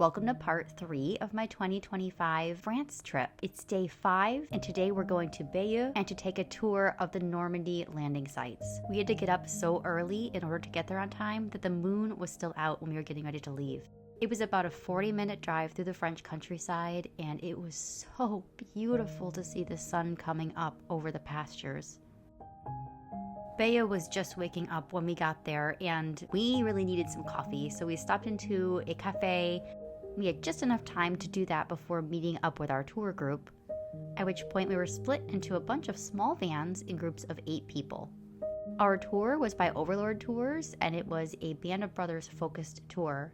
Welcome to part 3 of my 2025 France trip. It's day 5, and today we're going to Bayeux and to take a tour of the Normandy landing sites. We had to get up so early in order to get there on time that the moon was still out when we were getting ready to leave. It was about a 40-minute drive through the French countryside, and it was so beautiful to see the sun coming up over the pastures. Bayeux was just waking up when we got there, and we really needed some coffee, so we stopped into a cafe. We had just enough time to do that before meeting up with our tour group, at which point we were split into a bunch of small vans in groups of 8 people. Our tour was by Overlord Tours, and it was a Band of Brothers focused tour.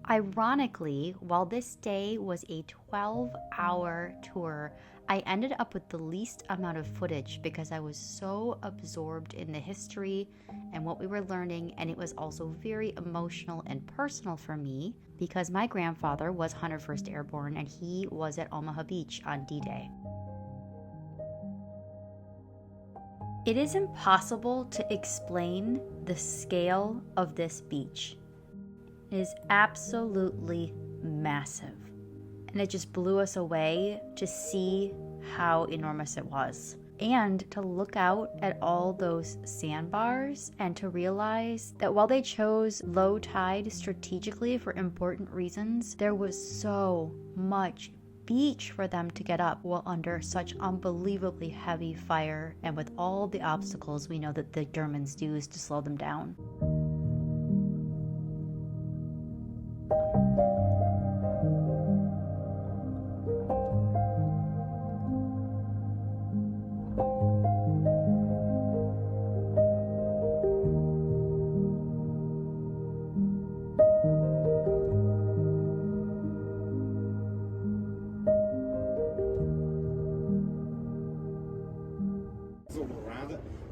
Ironically, while this day was a 12-hour tour, I ended up with the least amount of footage because I was so absorbed in the history and what we were learning, and it was also very emotional and personal for me because my grandfather was 101st Airborne and he was at Omaha Beach on D-Day. It is impossible to explain the scale of this beach. It is absolutely massive. And it just blew us away to see how enormous it was. And to look out at all those sandbars and to realize that while they chose low tide strategically for important reasons, there was so much beach for them to get up while under such unbelievably heavy fire and with all the obstacles we know that the Germans use to slow them down.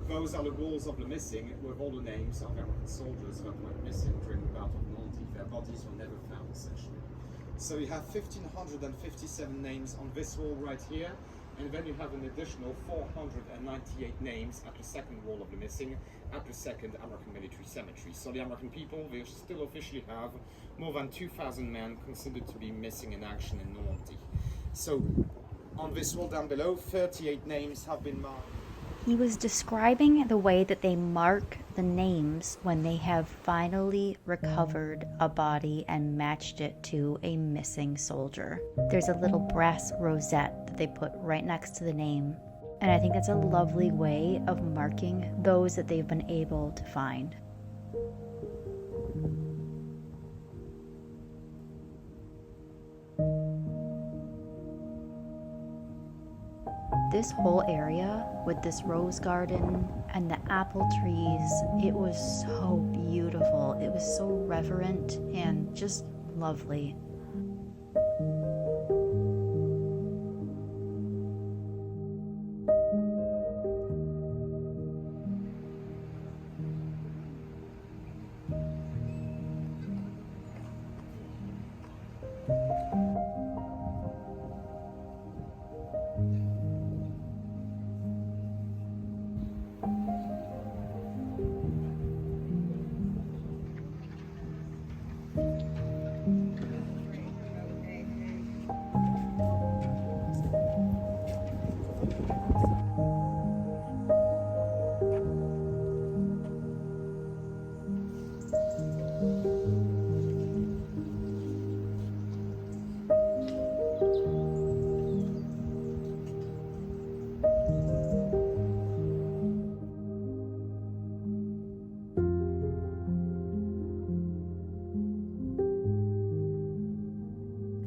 Those are the walls of the missing, with all the names of American soldiers that went missing during the Battle of Normandy. Their bodies were never found, essentially. So you have 1,557 names on this wall right here, and then you have an additional 498 names at the second wall of the missing, at the second American military cemetery. So the American people, they still officially have more than 2,000 men considered to be missing in action in Normandy. So on this wall down below, 38 names have been marked. He was describing the way that they mark the names when they have finally recovered a body and matched it to a missing soldier. There's a little brass rosette that they put right next to the name, and I think that's a lovely way of marking those that they've been able to find. This whole area with this rose garden and the apple trees, it was so beautiful. It was so reverent and just lovely.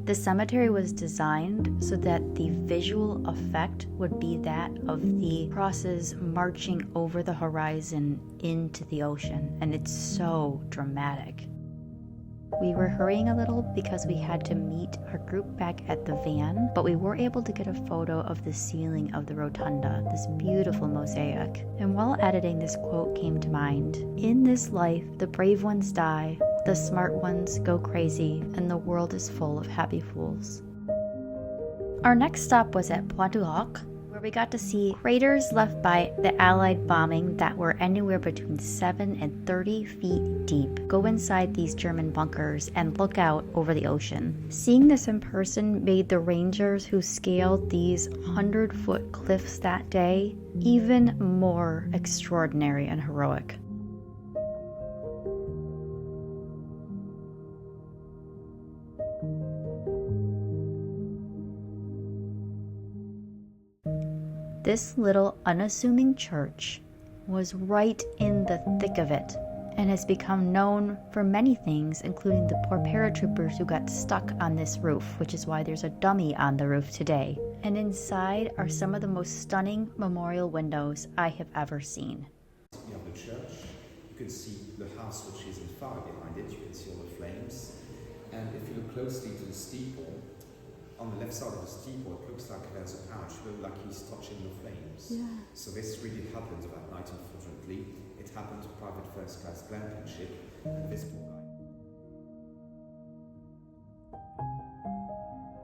The cemetery was designed so that the visual effect would be that of the crosses marching over the horizon into the ocean, and it's so dramatic. We were hurrying a little because we had to meet our group back at the van, but we were able to get a photo of the ceiling of the rotunda, this beautiful mosaic. And while editing, this quote came to mind: "In this life, the brave ones die, the smart ones go crazy, and the world is full of happy fools." Our next stop was at Pointe du Hoc, where we got to see craters left by the Allied bombing that were anywhere between 7 and 30 feet deep. Go inside these German bunkers and look out over the ocean. Seeing this in person made the Rangers who scaled these 100-foot cliffs that day even more extraordinary and heroic. This little unassuming church was right in the thick of it and has become known for many things, including the poor paratroopers who got stuck on this roof, which is why there's a dummy on the roof today. And inside are some of the most stunning memorial windows I have ever seen. You have the church, you can see the house which is in fire behind it, you can see all the flames. And if you look closely to the steeple, on the left side of the steeple, it looks like there's a parachute, like he's touching the flames. Yeah. So this really happened that night, unfortunately. It happened to private first-class glamping ship, and this poor guy.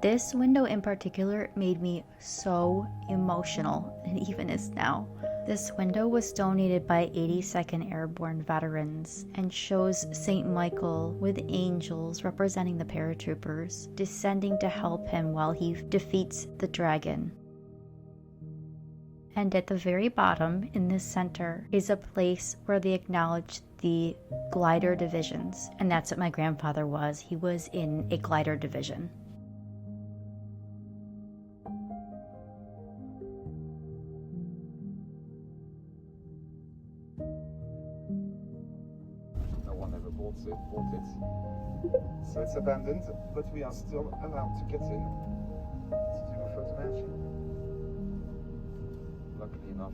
This window in particular made me so emotional, and even is now. This window was donated by 82nd Airborne veterans and shows St. Michael with angels representing the paratroopers descending to help him while he defeats the dragon. And at the very bottom, in this center, is a place where they acknowledge the glider divisions. And that's what my grandfather was. He was in a glider division. Bought it. So it's abandoned, but we are still allowed to get in to do a photo matching. Luckily enough.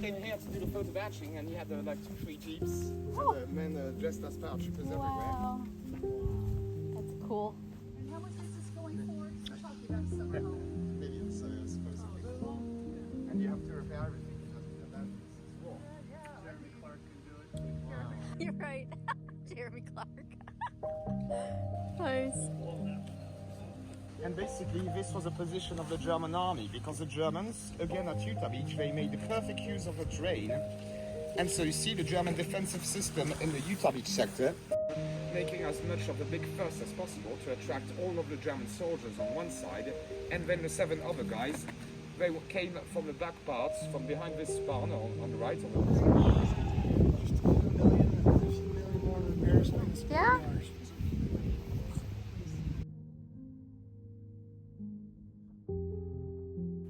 Came here to do the photo batching, and he had like 2-3 jeeps. Oh. And men dressed as paratroopers everywhere. That's cool. Millions, supposedly. And you have to repair everything because of the abandoned wall. Jeremy Clark can do it. Wow. You're right. Jeremy Clark. Nice. And basically, this was a position of the German army because the Germans, again at Utah Beach, they made the perfect use of the terrain. And so you see the German defensive system in the Utah Beach sector, making as much of the big fuss as possible to attract all of the German soldiers on one side, and then the 7 other guys, they came from the back parts, from behind this barn on the right. Yeah?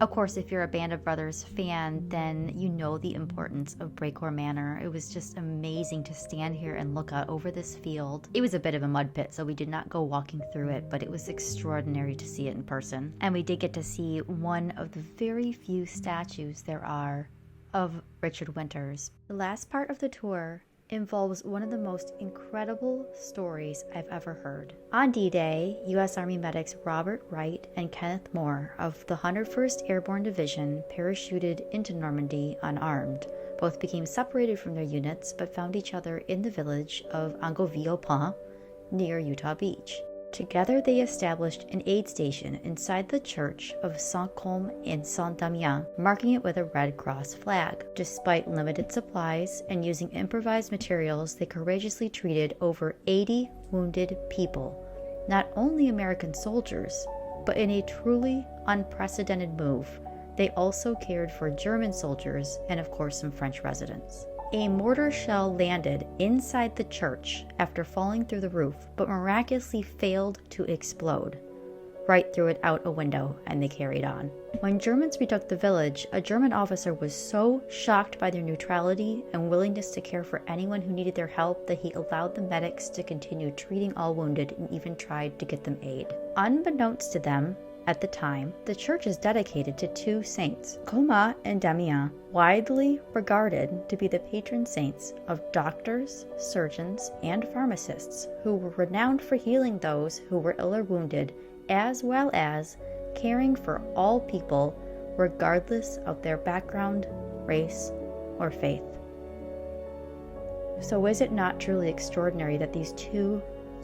Of course, if you're a Band of Brothers fan, then you know the importance of Breakcore Manor. It was just amazing to stand here and look out over this field. It was a bit of a mud pit, so we did not go walking through it, but it was extraordinary to see it in person. And we did get to see one of the very few statues there are of Richard Winters. The last part of the tour involves one of the most incredible stories I've ever heard. On D-Day, U.S. Army medics Robert Wright and Kenneth Moore of the 101st Airborne Division parachuted into Normandy unarmed. Both became separated from their units but found each other in the village of Angoville-au-Pont near Utah Beach. Together they established an aid station inside the church of Saint-Côme and Saint-Damien, marking it with a Red Cross flag. Despite limited supplies and using improvised materials, they courageously treated over 80 wounded people, not only American soldiers, but in a truly unprecedented move, they also cared for German soldiers and of course some French residents. A mortar shell landed inside the church after falling through the roof, but miraculously failed to explode. Right threw it out a window, and they carried on. When Germans retook the village, a German officer was so shocked by their neutrality and willingness to care for anyone who needed their help that he allowed the medics to continue treating all wounded and even tried to get them aid. Unbeknownst to them, at the time, the church is dedicated to 2 saints, Côme and Damien, widely regarded to be the patron saints of doctors, surgeons, and pharmacists who were renowned for healing those who were ill or wounded, as well as caring for all people regardless of their background, race, or faith. So is it not truly extraordinary that these two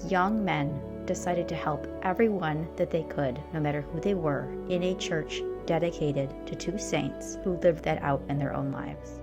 young men decided to help everyone that they could, no matter who they were, in a church dedicated to two saints who lived that out in their own lives?